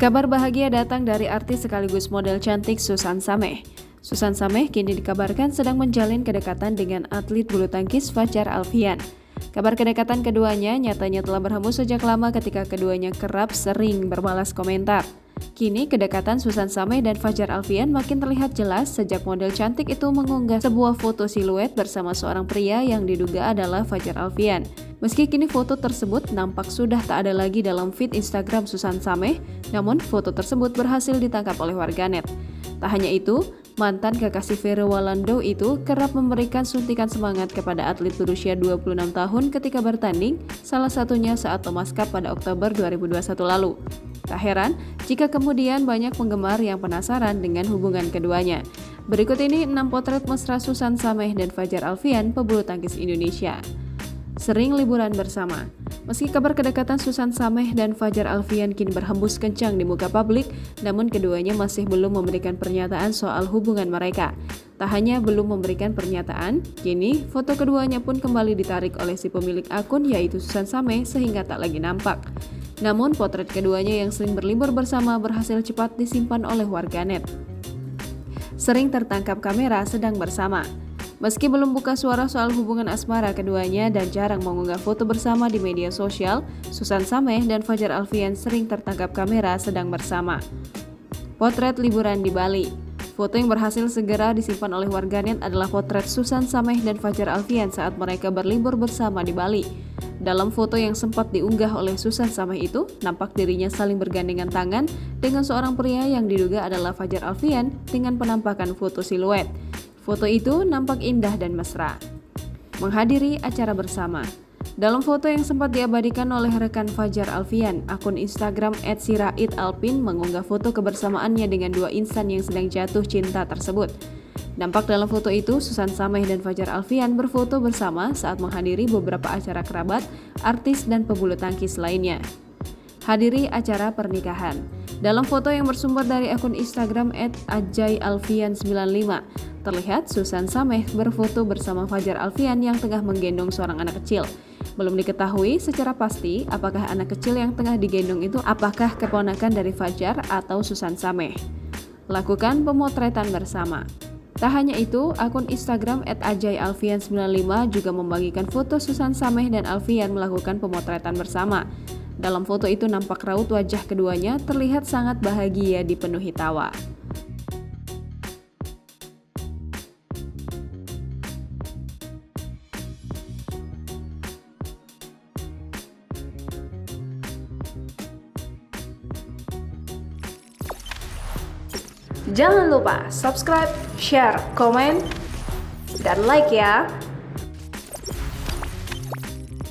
Kabar bahagia datang dari artis sekaligus model cantik Susan Sameh. Susan Sameh kini dikabarkan sedang menjalin kedekatan dengan atlet bulu tangkis Fajar Alfian. Kabar kedekatan keduanya nyatanya telah berhembus sejak lama ketika keduanya kerap sering berbalas komentar. Kini kedekatan Susan Sameh dan Fajar Alfian makin terlihat jelas sejak model cantik itu mengunggah sebuah foto siluet bersama seorang pria yang diduga adalah Fajar Alfian. Meski kini foto tersebut nampak sudah tak ada lagi dalam feed Instagram Susan Sameh, namun foto tersebut berhasil ditangkap oleh warganet. Tak hanya itu, mantan kekasih Vero Walando itu kerap memberikan suntikan semangat kepada atlet berusia 26 tahun ketika bertanding, salah satunya saat Thomas Cup pada Oktober 2021 lalu. Tak heran jika kemudian banyak penggemar yang penasaran dengan hubungan keduanya. Berikut ini 6 potret mesra Susan Sameh dan Fajar Alfian, pebulu tangkis Indonesia. Sering liburan bersama. Meski kabar kedekatan Susan Sameh dan Fajar Alfian kini berhembus kencang di muka publik, namun keduanya masih belum memberikan pernyataan soal hubungan mereka. Tak hanya belum memberikan pernyataan, kini foto keduanya pun kembali ditarik oleh si pemilik akun yaitu Susan Sameh sehingga tak lagi nampak. Namun potret keduanya yang sering berlibur bersama berhasil cepat disimpan oleh warganet. Sering tertangkap kamera sedang bersama. Meski belum buka suara soal hubungan asmara keduanya dan jarang mengunggah foto bersama di media sosial, Susan Sameh dan Fajar Alfian sering tertangkap kamera sedang bersama. Potret liburan di Bali. Foto yang berhasil segera disimpan oleh warganet adalah potret Susan Sameh dan Fajar Alfian saat mereka berlibur bersama di Bali. Dalam foto yang sempat diunggah oleh Susan Sameh itu, nampak dirinya saling bergandengan tangan dengan seorang pria yang diduga adalah Fajar Alfian dengan penampakan foto siluet. Foto itu nampak indah dan mesra. Menghadiri acara bersama. Dalam foto yang sempat diabadikan oleh rekan Fajar Alfian, akun Instagram @siraidalpin mengunggah foto kebersamaannya dengan dua insan yang sedang jatuh cinta tersebut. Nampak dalam foto itu, Susan Sameh dan Fajar Alfian berfoto bersama saat menghadiri beberapa acara kerabat, artis, dan pebulu tangkis lainnya. Hadiri acara pernikahan. Dalam foto yang bersumber dari akun Instagram @ajayalfian95, terlihat Susan Sameh berfoto bersama Fajar Alfian yang tengah menggendong seorang anak kecil. Belum diketahui secara pasti apakah anak kecil yang tengah digendong itu apakah keponakan dari Fajar atau Susan Sameh. Lakukan pemotretan bersama. Tak hanya itu, akun Instagram @ajayalfian95 juga membagikan foto Susan Sameh dan Alfian melakukan pemotretan bersama. Dalam foto itu nampak raut wajah keduanya terlihat sangat bahagia dipenuhi tawa. Jangan lupa subscribe, share, komen, dan like ya!